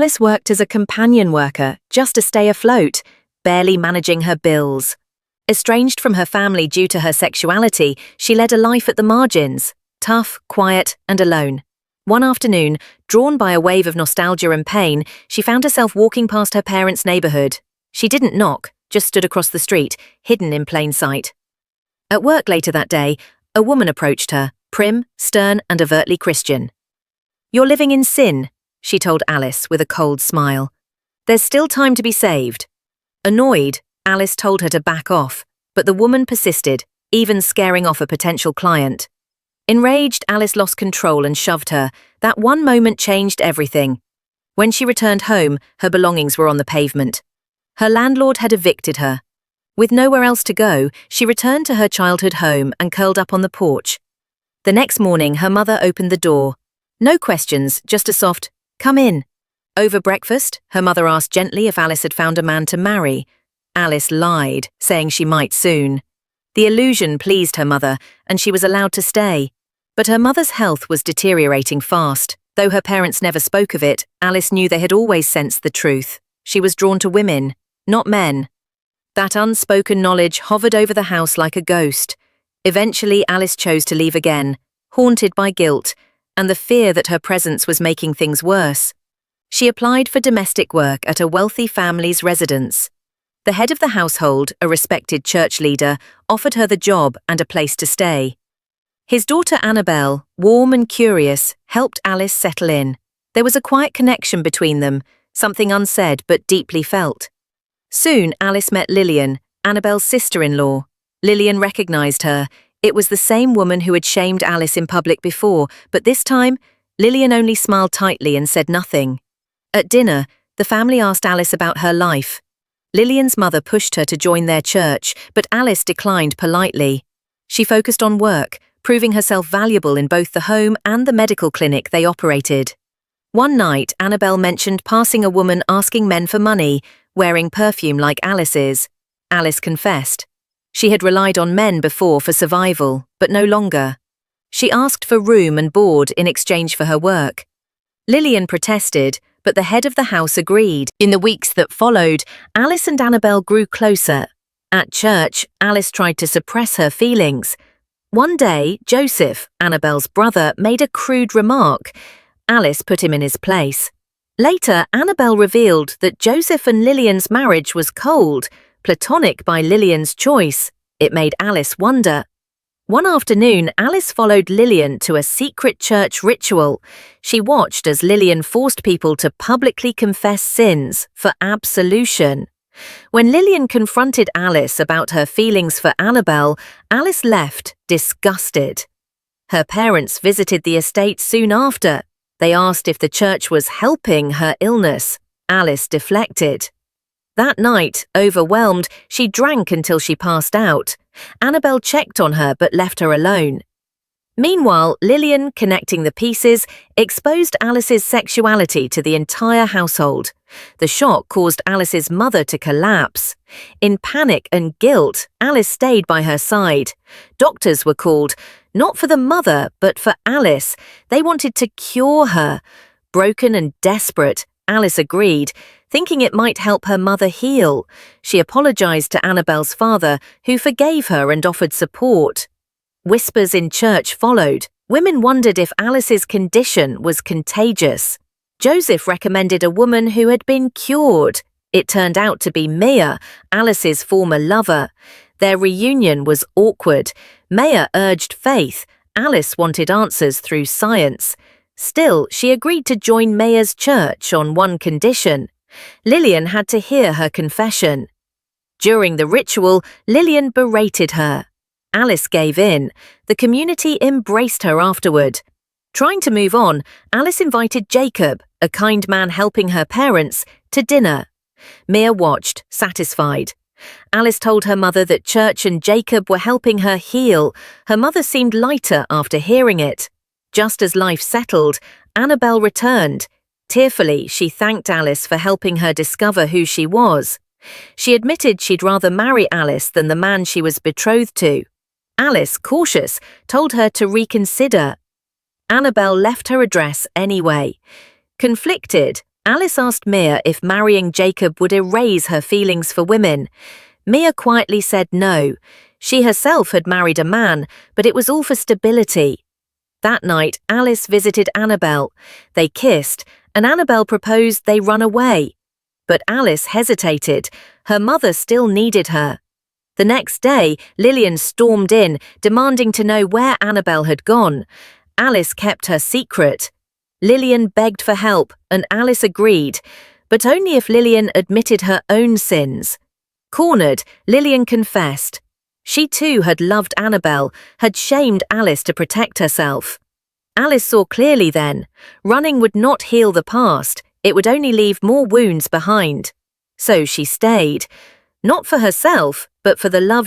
Alice worked as a companion worker just to stay afloat, barely managing her bills. Estranged from her family due to her sexuality, she led a life at the margins, tough, quiet, and alone. One afternoon, drawn by a wave of nostalgia and pain, she found herself walking past her parents' neighborhood. She didn't knock, just stood across the street, hidden in plain sight. At work later that day, a woman approached her, prim, stern, and overtly Christian. "You're living in sin," she told Alice with a cold smile. "There's still time to be saved." Annoyed, Alice told her to back off, but the woman persisted, even scaring off a potential client. Enraged, Alice lost control and shoved her. That one moment changed everything. When she returned home, her belongings were on the pavement. Her landlord had evicted her. With nowhere else to go, she returned to her childhood home and curled up on the porch. The next morning, her mother opened the door. No questions, just a soft, "Come in." Over breakfast, her mother asked gently if Alice had found a man to marry. Alice lied, saying she might soon. The illusion pleased her mother, and she was allowed to stay. But her mother's health was deteriorating fast. Though her parents never spoke of it, Alice knew they had always sensed the truth. She was drawn to women, not men. That unspoken knowledge hovered over the house like a ghost. Eventually, Alice chose to leave again, haunted by guilt, and the fear that her presence was making things worse. She applied for domestic work at a wealthy family's residence. The head of the household, a respected church leader, offered her the job and a place to stay. His daughter Annabelle, warm and curious, helped Alice settle in. There was a quiet connection between them, something unsaid but deeply felt. Soon, Alice met Lillian, Annabelle's sister-in-law. Lillian recognized her. It was the same woman who had shamed Alice in public before, but this time, Lillian only smiled tightly and said nothing. At dinner, the family asked Alice about her life. Lillian's mother pushed her to join their church, but Alice declined politely. She focused on work, proving herself valuable in both the home and the medical clinic they operated. One night, Annabelle mentioned passing a woman asking men for money, wearing perfume like Alice's. Alice confessed. She had relied on men before for survival, but no longer. She asked for room and board in exchange for her work. Lillian protested, but the head of the house agreed. In the weeks that followed, Alice and Annabelle grew closer. At church, Alice tried to suppress her feelings. One day, Joseph, Annabelle's brother, made a crude remark. Alice put him in his place. Later, Annabelle revealed that Joseph and Lillian's marriage was cold, platonic by Lillian's choice. It made Alice wonder. One afternoon, Alice followed Lillian to a secret church ritual. She watched as Lillian forced people to publicly confess sins for absolution. When Lillian confronted Alice about her feelings for Annabelle, Alice left, disgusted. Her parents visited the estate soon after. They asked if the church was helping her illness. Alice deflected. That night, overwhelmed, she drank until she passed out. Annabelle checked on her but left her alone. Meanwhile, Lillian, connecting the pieces, exposed Alice's sexuality to the entire household. The shock caused Alice's mother to collapse. In panic and guilt, Alice stayed by her side. Doctors were called, not for the mother, but for Alice. They wanted to cure her. Broken and desperate, Alice agreed, thinking it might help her mother heal. She apologized to Annabelle's father, who forgave her and offered support. Whispers in church followed. Women wondered if Alice's condition was contagious. Joseph recommended a woman who had been cured. It turned out to be Mia, Alice's former lover. Their reunion was awkward. Mia urged faith. Alice wanted answers through science. Still, she agreed to join Mia's church on one condition. Lillian had to hear her confession. During the ritual, Lillian berated her. Alice gave in. The community embraced her afterward. Trying to move on, Alice invited Jacob, a kind man helping her parents, to dinner. Mia watched, satisfied. Alice told her mother that church and Jacob were helping her heal. Her mother seemed lighter after hearing it. Just as life settled, Annabelle returned. Tearfully, she thanked Alice for helping her discover who she was. She admitted she'd rather marry Alice than the man she was betrothed to. Alice, cautious, told her to reconsider. Annabelle left her address anyway. Conflicted, Alice asked Mia if marrying Jacob would erase her feelings for women. Mia quietly said no. She herself had married a man, but it was all for stability. That night, Alice visited Annabelle. They kissed, and Annabelle proposed they run away. But Alice hesitated. Her mother still needed her. The next day, Lillian stormed in, demanding to know where Annabelle had gone. Alice kept her secret. Lillian begged for help, and Alice agreed, but only if Lillian admitted her own sins. Cornered, Lillian confessed. She too had loved Annabelle, had shamed Alice to protect herself. Alice saw clearly then, running would not heal the past, it would only leave more wounds behind. So she stayed, not for herself, but for the love